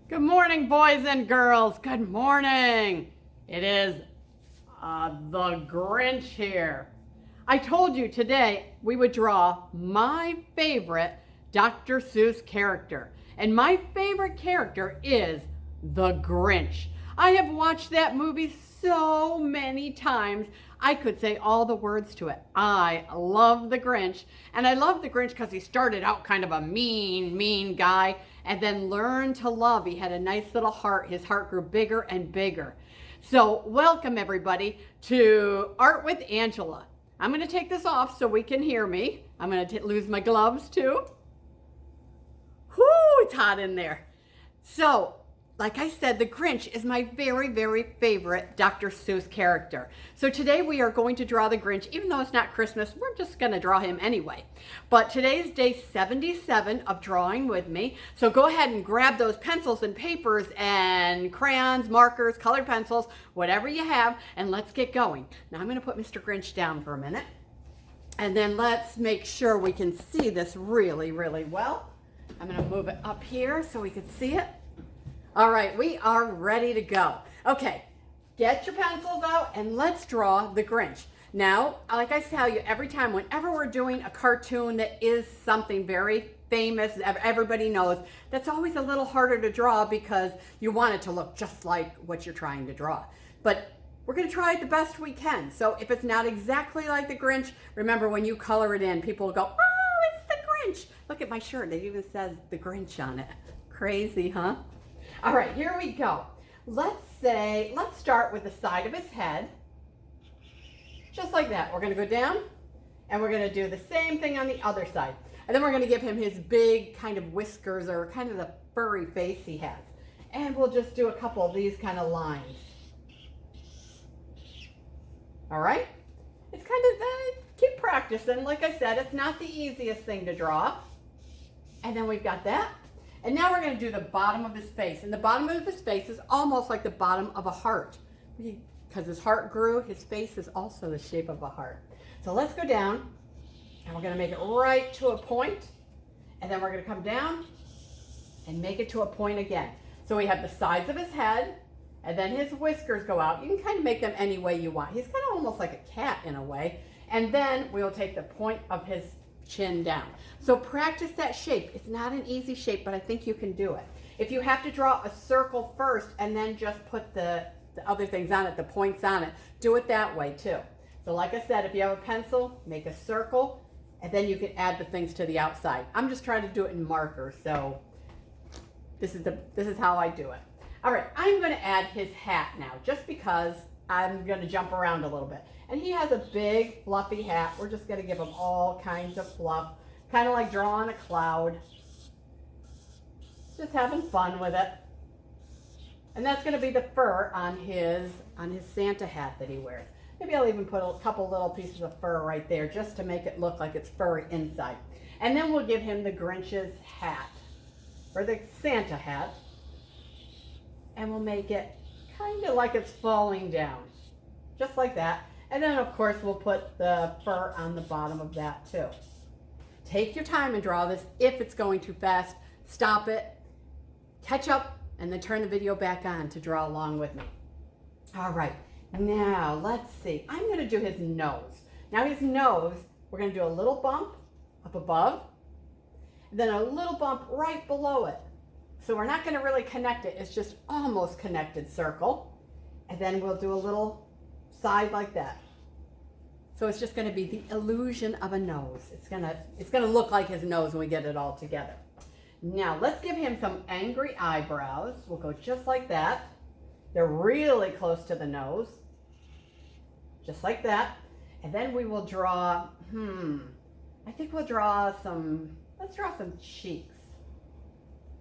Good morning, boys and girls. Good morning. It is the Grinch here. I told you today we would draw my favorite Dr. Seuss character. And my favorite character is the Grinch. I have watched that movie so many times. I could say all the words to it. I love the Grinch. And I love the Grinch because he started out kind of a mean guy and then learned to love. He had a nice little heart. His heart grew bigger and bigger. So, welcome everybody to Art with Angela. I'm going to take this off so we can hear me. I'm going to lose my gloves too. Whoo, it's hot in there. So, like I said, the Grinch is my very favorite Dr. Seuss character. So today we are going to draw the Grinch, even though it's not Christmas, we're just going to draw him anyway. But today is day 77 of drawing with me. So go ahead and grab those pencils and papers and crayons, markers, colored pencils, whatever you have, and let's get going. Now I'm going to put Mr. Grinch down for a minute. And then let's make sure we can see this really well. I'm going to move it up here so we can see it. All right, we are ready to go. Okay, get your pencils out and let's draw the Grinch. Now, like I tell you every time, whenever we're doing a cartoon that is something very famous, everybody knows, that's always a little harder to draw because you want it to look just like what you're trying to draw. But we're going to try it the best we can. So if it's not exactly like the Grinch, remember when you color it in, people will go, oh, it's the Grinch. Look at my shirt. It even says the Grinch on it. Crazy, huh? All right, here we go. Let's start with the side of his head. Just like that. We're going to go down and we're going to do the same thing on the other side. And then we're going to give him his big kind of whiskers or kind of the furry face he has. And we'll just do a couple of these kind of lines. All right? It's kind of, keep practicing. Like I said, it's not the easiest thing to draw. And then we've got that. And now we're going to do the bottom of his face. And the bottom of his face is almost like the bottom of a heart. Because his heart grew, his face is also the shape of a heart. So let's go down. And we're going to make it right to a point. And then we're going to come down and make it to a point again. So we have the sides of his head. And then his whiskers go out. You can kind of make them any way you want. He's kind of almost like a cat in a way. And then we'll take the point of his chin down. So practice that shape. It's not an easy shape, but I think you can do it. If you have to draw a circle first and then just put the other things on it, the points on it, do it that way too. So like I said, if you have a pencil, make a circle, and then you can add the things to the outside. I'm just trying to do it in marker, so this is how I do it. All right, I'm going to add his hat now, just because I'm going to jump around a little bit. And he has a big fluffy hat. We're just going to give him all kinds of fluff, kind of like drawing a cloud. Just having fun with it. And that's going to be the fur on his Santa hat that he wears. Maybe I'll even put a couple little pieces of fur right there just to make it look like it's furry inside. And then we'll give him the Grinch's hat, or the Santa hat. And we'll make it kind of like it's falling down, just like that. And then, of course, we'll put the fur on the bottom of that, too. Take your time and draw this. If it's going too fast, stop it, catch up, and then turn the video back on to draw along with me. All right, now let's see. I'm going to do his nose. Now, his nose, we're going to do a little bump up above, and then a little bump right below it. So we're not going to really connect it. It's just almost connected circle. And then we'll do a little side like that. So it's just going to be the illusion of a nose. It's going to look like his nose when we get it all together. Now let's give him some angry eyebrows. We'll go just like that. They're really close to the nose. Just like that. And then we will draw, I think we'll draw let's draw some cheeks.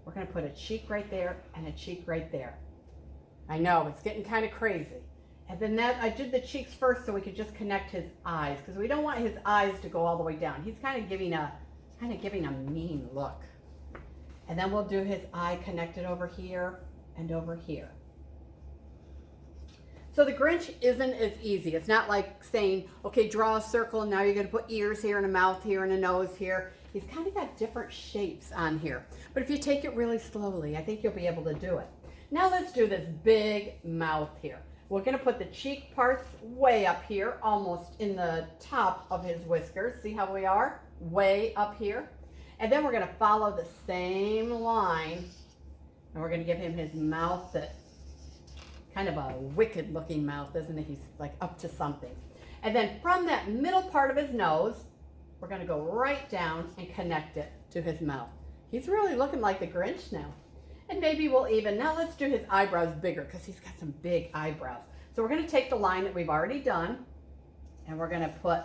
We're going to put a cheek right there and a cheek right there. I know, it's getting kind of crazy. And then I did the cheeks first so we could just connect his eyes, because we don't want his eyes to go all the way down. He's kind of giving a mean look. And then we'll do his eye connected over here and over here. So the Grinch isn't as easy. It's not like saying, okay, draw a circle and now you're going to put ears here and a mouth here and a nose here. He's kind of got different shapes on here. But if you take it really slowly, I think you'll be able to do it. Now let's do this big mouth here. We're going to put the cheek parts way up here, almost in the top of his whiskers. See how we are? Way up here. And then we're going to follow the same line, and we're going to give him his mouth, that kind of a wicked looking mouth, isn't it? He's like up to something. And then from that middle part of his nose, we're going to go right down and connect it to his mouth. He's really looking like the Grinch now. And maybe we'll even, now let's do his eyebrows bigger, because he's got some big eyebrows. So we're going to take the line that we've already done, and we're going to put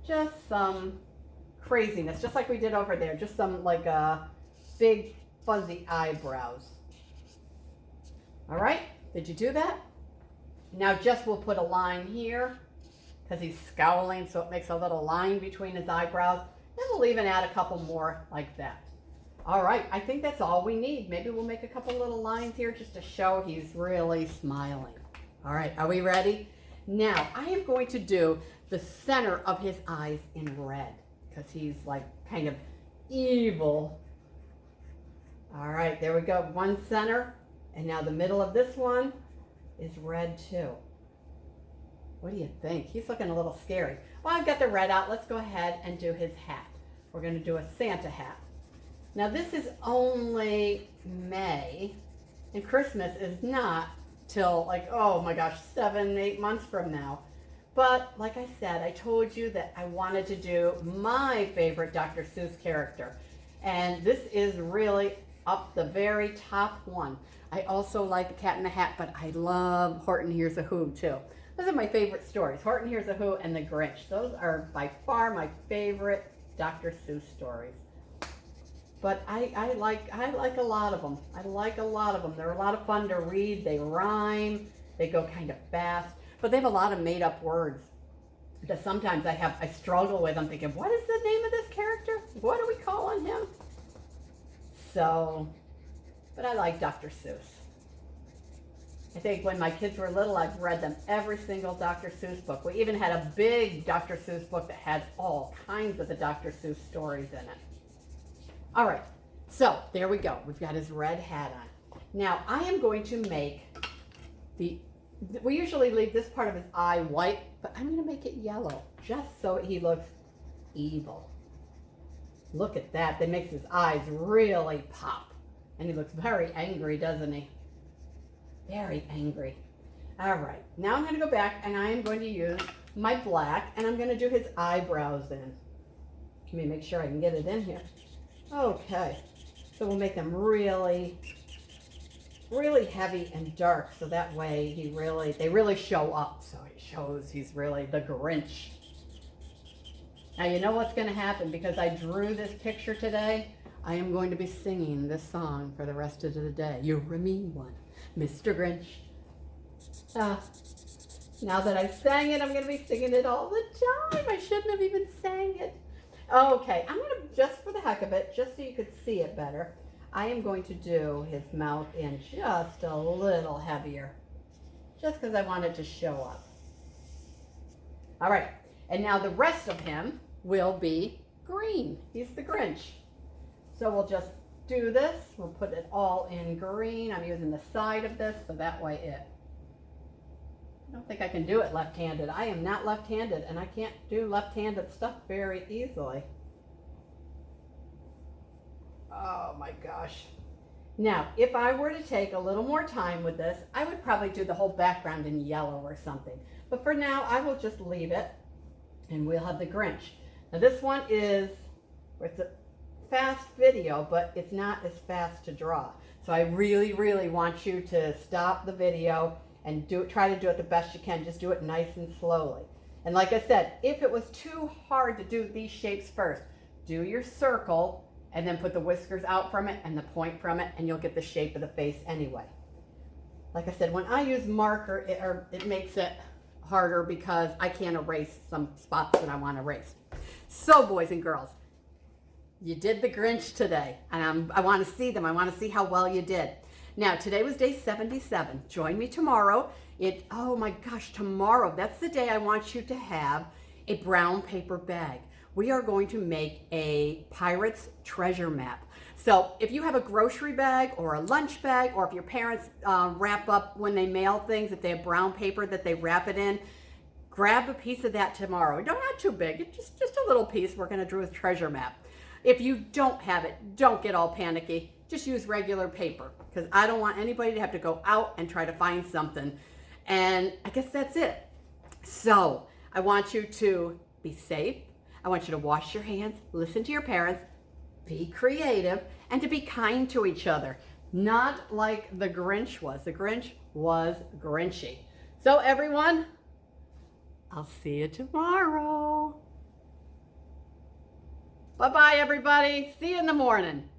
just some craziness, just like we did over there, just some like big fuzzy eyebrows. All right, did you do that? Now just we'll put a line here, because he's scowling, so it makes a little line between his eyebrows. And we'll even add a couple more like that. All right, I think that's all we need. Maybe we'll make a couple little lines here just to show he's really smiling. All right, are we ready? Now, I am going to do the center of his eyes in red, because he's like kind of evil. All right, there we go, one center. And now the middle of this one is red too. What do you think? He's looking a little scary. Well, I've got the red out. Let's go ahead and do his hat. We're going to do a Santa hat. Now this is only May, and Christmas is not till like, oh my gosh, 7-8 months from now. But like I said, I told you that I wanted to do my favorite Dr. Seuss character. And this is really up the very top one. I also like The Cat in the Hat, but I love Horton Hears a Who too. Those are my favorite stories, Horton Hears a Who and The Grinch. Those are by far my favorite Dr. Seuss stories. But I like a lot of them. I like a lot of them. They're a lot of fun to read. They rhyme. They go kind of fast. But they have a lot of made up words that sometimes I struggle with. I'm thinking, what is the name of this character? What are we calling him? So, but I like Dr. Seuss. I think when my kids were little, I've read them every single Dr. Seuss book. We even had a big Dr. Seuss book that had all kinds of the Dr. Seuss stories in it. All right, so there we go. We've got his red hat on. Now I am going to make we usually leave this part of his eye white, but I'm going to make it yellow just so he looks evil. Look at that. That makes his eyes really pop. And he looks very angry, doesn't he? Very angry. All right, now I'm going to go back and I am going to use my black and I'm going to do his eyebrows in. Let me make sure I can get it in here. Okay, so we'll make them really, really heavy and dark, so that way they really show up. So it shows he's really the Grinch. Now you know what's going to happen, because I drew this picture today. I am going to be singing this song for the rest of the day. You're a mean one, Mr. Grinch. Now that I sang it, I'm going to be singing it all the time. I shouldn't have even sang it. Okay, I'm going to, just for the heck of it, just so you could see it better, I am going to do his mouth in just a little heavier, just because I want it to show up. All right, and now the rest of him will be green. He's the Grinch. So we'll just do this. We'll put it all in green. I'm using the side of this, so that way I don't think I can do it left-handed. I am not left-handed, and I can't do left-handed stuff very easily. Oh my gosh. Now, if I were to take a little more time with this, I would probably do the whole background in yellow or something. But for now, I will just leave it, and we'll have the Grinch. Now this one it's a fast video, but it's not as fast to draw. So I really, really want you to stop the video and try to do it the best you can. Just do it nice and slowly. And like I said, if it was too hard to do these shapes first, do your circle and then put the whiskers out from it and the point from it, and you'll get the shape of the face anyway. Like I said, when I use marker, it makes it harder because I can't erase some spots that I want to erase. So boys and girls, you did the Grinch today, and I want to see them. I want to see how well you did. Now, today was day 77. Join me tomorrow. Oh my gosh, tomorrow, that's the day I want you to have a brown paper bag we are going to make a pirate's treasure map. So if you have a grocery bag or a lunch bag, or if your parents wrap up when they mail things, if they have brown paper that they wrap it in, grab a piece of that tomorrow. No, not too big, just a little piece. We're gonna do a treasure map. If you don't have it, don't get all panicky. Just use regular paper, because I don't want anybody to have to go out and try to find something. And I guess that's it. So I want you to be safe. I want you to wash your hands, listen to your parents, be creative, and to be kind to each other. Not like the Grinch was. The Grinch was Grinchy. So everyone, I'll see you tomorrow. Bye-bye, everybody. See you in the morning.